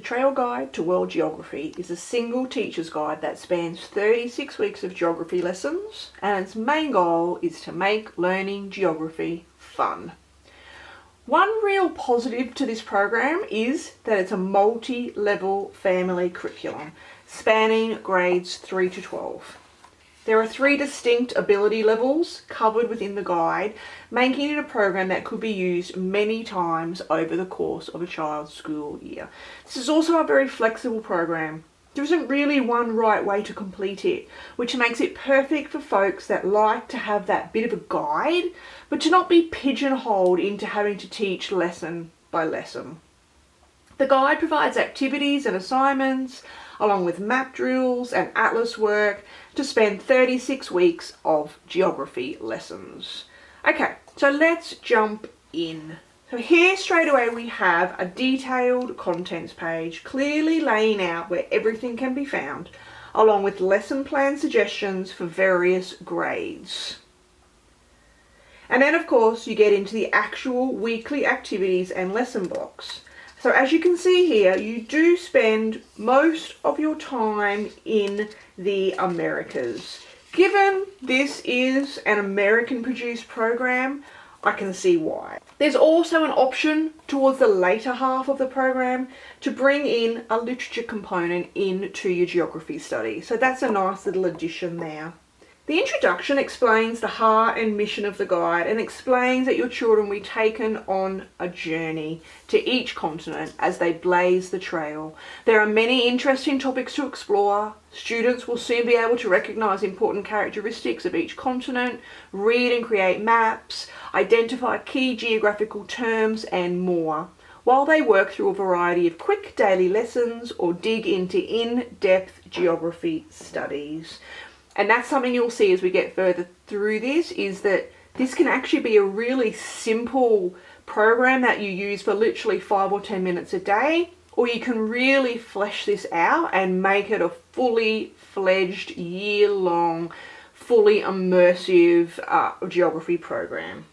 Trail Guide to World Geography is a single teacher's guide that spans 36 weeks of geography lessons, and its main goal is to make learning geography fun. One real positive to this program is that it's a multi-level family curriculum spanning grades 3 to 12. There are 3 distinct ability levels covered within the guide, making it a program that could be used many times over the course of a child's school year. This is also a very flexible program. There isn't really one right way to complete it, which makes it perfect for folks that like to have that bit of a guide, but to not be pigeonholed into having to teach lesson by lesson. The guide provides activities and assignments, along with map drills and atlas work, to spend 36 weeks of geography lessons. Okay, so let's jump in. So here straight away we have a detailed contents page clearly laying out where everything can be found, along with lesson plan suggestions for various grades. And then of course you get into the actual weekly activities and lesson blocks. So as you can see here, you do spend most of your time in the Americas. Given this is an American produced program, I can see why. There's also an option towards the later half of the program to bring in a literature component into your geography study. So that's a nice little addition there. The introduction explains the heart and mission of the guide and explains that your children will be taken on a journey to each continent as they blaze the trail. There are many interesting topics to explore. Students will soon be able to recognise important characteristics of each continent, read and create maps, identify key geographical terms and more, while they work through a variety of quick daily lessons or dig into in-depth geography studies. And that's something you'll see as we get further through this, is that this can actually be a really simple program that you use for literally 5 or 10 minutes a day, or you can really flesh this out and make it a fully fledged, year-long, fully immersive geography program.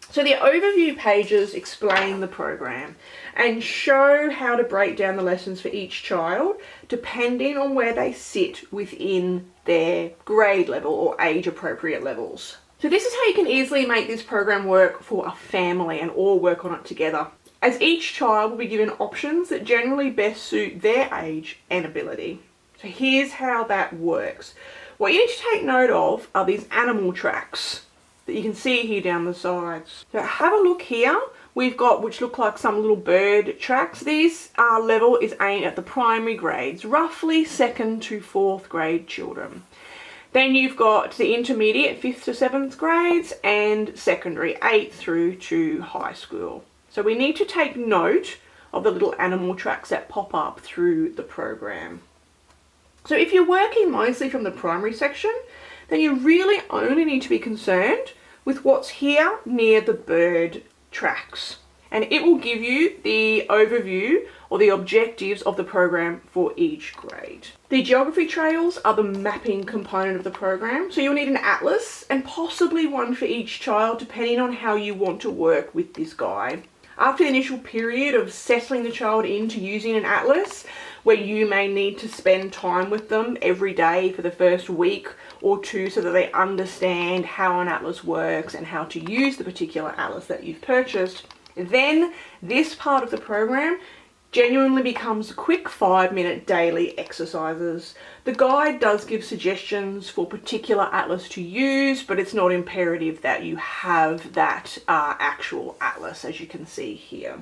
So the overview pages explain the program and show how to break down the lessons for each child depending on where they sit within their grade level or age appropriate levels. So this is how you can easily make this program work for a family and all work on it together, as each child will be given options that generally best suit their age and ability. So here's how that works. What you need to take note of are these animal tracks that you can see here down the sides. So have a look here. We've got, which look like some little bird tracks. This level is aimed at the primary grades, roughly 2nd to 4th grade children. Then you've got the intermediate 5th to 7th grades and secondary 8th through to high school. So we need to take note of the little animal tracks that pop up through the program. So if you're working mostly from the primary section, then you really only need to be concerned with what's here near the bird tracks. And it will give you the overview or the objectives of the program for each grade. The geography trails are the mapping component of the program. So you'll need an atlas and possibly one for each child depending on how you want to work with this guide. After the initial period of settling the child into using an atlas, where you may need to spend time with them every day for the first week or 2 so that they understand how an atlas works and how to use the particular atlas that you've purchased, then this part of the program genuinely becomes quick 5-minute daily exercises. The guide does give suggestions for particular atlas to use, but it's not imperative that you have that actual atlas, as you can see here.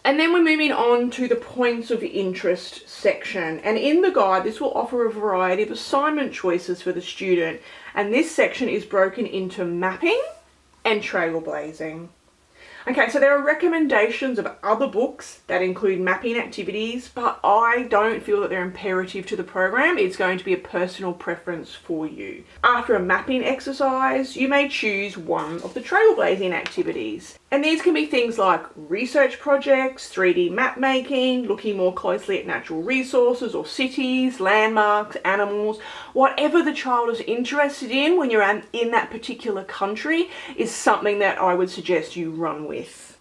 And then we're moving on to the points of interest section. And in the guide, this will offer a variety of assignment choices for the student. And this section is broken into mapping and trailblazing. Okay, so there are recommendations of other books that include mapping activities, but I don't feel that they're imperative to the program. It's going to be a personal preference for you. After a mapping exercise, you may choose one of the trailblazing activities. And these can be things like research projects, 3D map making, looking more closely at natural resources or cities, landmarks, animals. Whatever the child is interested in when you're in that particular country is something that I would suggest you run with.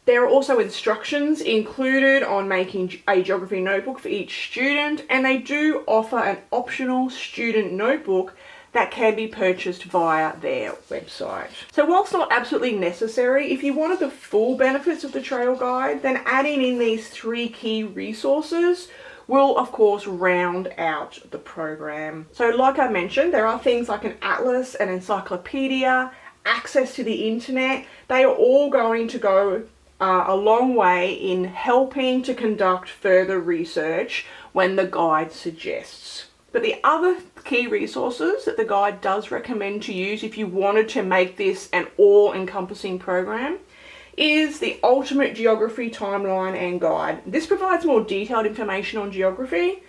There are also instructions included on making a geography notebook for each student, and they do offer an optional student notebook that can be purchased via their website. So whilst not absolutely necessary, if you wanted the full benefits of the trail guide, then adding in these 3 key resources will of course round out the program. So like I mentioned, there are things like an atlas, an encyclopedia, access to the internet. They are all going to go a long way in helping to conduct further research when the guide suggests. But the other key resources that the guide does recommend to use if you wanted to make this an all-encompassing program is the Ultimate Geography Timeline and Guide. This provides more detailed information on geography.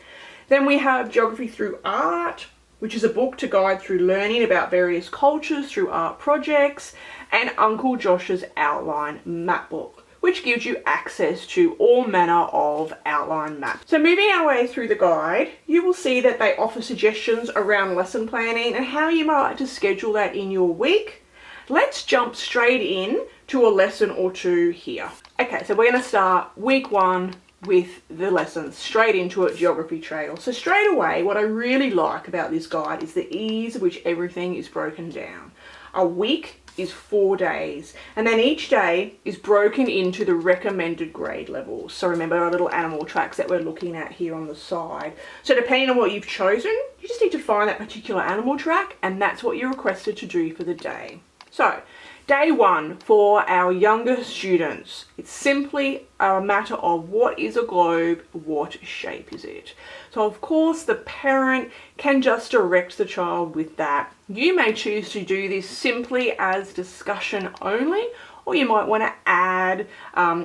Then we have Geography Through Art, which is a book to guide through learning about various cultures through art projects, and Uncle Josh's Outline Map Book, which gives you access to all manner of outline maps. So moving our way through the guide, you will see that they offer suggestions around lesson planning and how you might like to schedule that in your week. Let's jump straight in to a lesson or two here. Okay, so we're going to start week 1 with the lessons, straight into it, geography trail. So straight away, what I really like about this guide is the ease of which everything is broken down. A week is 4 days, and then each day is broken into the recommended grade levels. So remember our little animal tracks that we're looking at here on the side. So depending on what you've chosen, you just need to find that particular animal track, and that's what you're requested to do for the day. So day 1 for our younger students, it's simply a matter of what is a globe, what shape is it? So of course the parent can just direct the child with that. You may choose to do this simply as discussion only, or you might want to add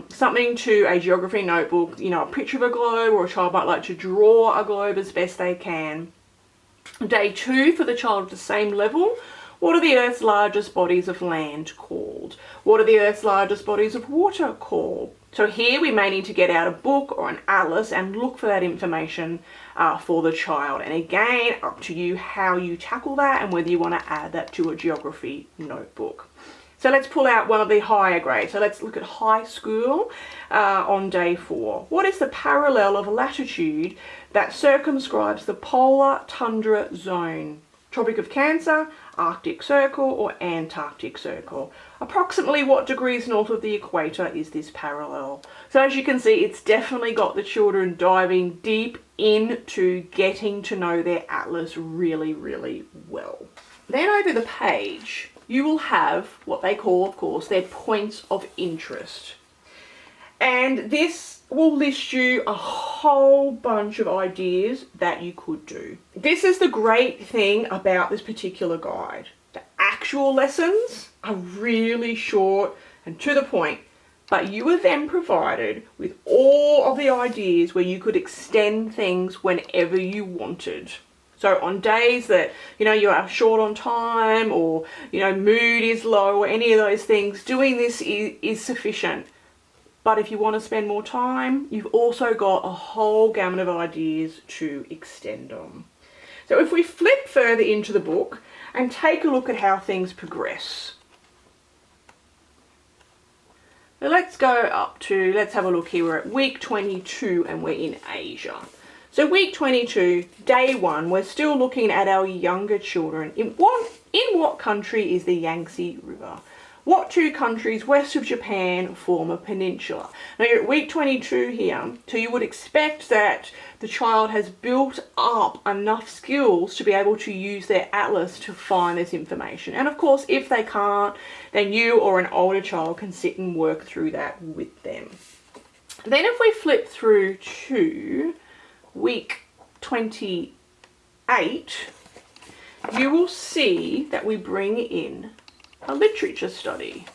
something to a geography notebook, you know, a picture of a globe, or a child might like to draw a globe as best they can. Day 2 for the child at the same level. What are the Earth's largest bodies of land called? What are the Earth's largest bodies of water called? So here we may need to get out a book or an atlas and look for that information for the child. And again, up to you how you tackle that and whether you want to add that to a geography notebook. So let's pull out one of the higher grades. So let's look at high school on day 4. What is the parallel of latitude that circumscribes the polar tundra zone? Tropic of Cancer, Arctic Circle, or Antarctic Circle. Approximately what degrees north of the equator is this parallel? So as you can see, it's definitely got the children diving deep into getting to know their atlas really, really well. Then over the page, you will have what they call, of course, their points of interest. And this will list you a whole bunch of ideas that you could do. This is the great thing about this particular guide. The actual lessons are really short and to the point, but you were then provided with all of the ideas where you could extend things whenever you wanted. So on days that, you know, you are short on time, or, you know, mood is low, or any of those things, doing this is sufficient. But if you want to spend more time, you've also got a whole gamut of ideas to extend on. So if we flip further into the book and take a look at how things progress. So let's go up to, let's have a look here. We're at week 22 and we're in Asia. So week 22, day 1, we're still looking at our younger children. In what country is the Yangtze River? What 2 countries west of Japan form a peninsula? Now you're at week 22 here, so you would expect that the child has built up enough skills to be able to use their atlas to find this information. And of course, if they can't, then you or an older child can sit and work through that with them. Then if we flip through to week 28, you will see that we bring in a literature study.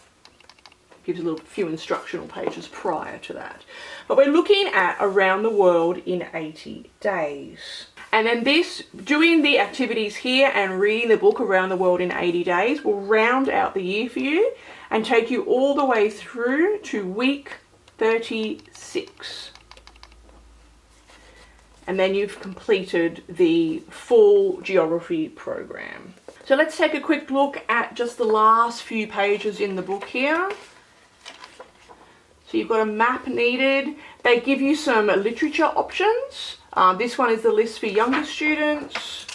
Gives a little few instructional pages prior to that. But we're looking at around the world in 80 days. And then this, doing the activities here and reading the book Around the World in 80 Days will round out the year for you and take you all the way through to week 36. And then you've completed the full geography program. So let's take a quick look at just the last few pages in the book here. So you've got a map needed. They give you some literature options. This one is the list for younger students,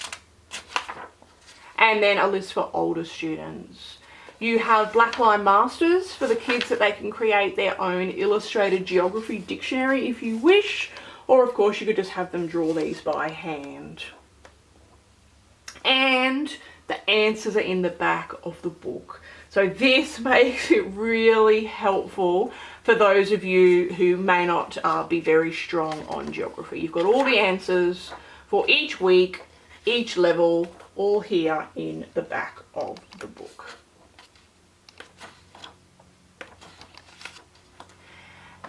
and then a list for older students. You have Blackline Masters for the kids that they can create their own illustrated geography dictionary if you wish, or of course you could just have them draw these by hand. And the answers are in the back of the book. So this makes it really helpful for those of you who may not be very strong on geography. You've got all the answers for each week, each level, all here in the back of the book.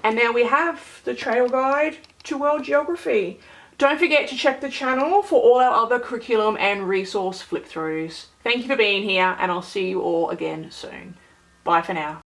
And now we have the trail guide to world geography. Don't forget to check the channel for all our other curriculum and resource flip throughs. Thank you for being here, and I'll see you all again soon. Bye for now.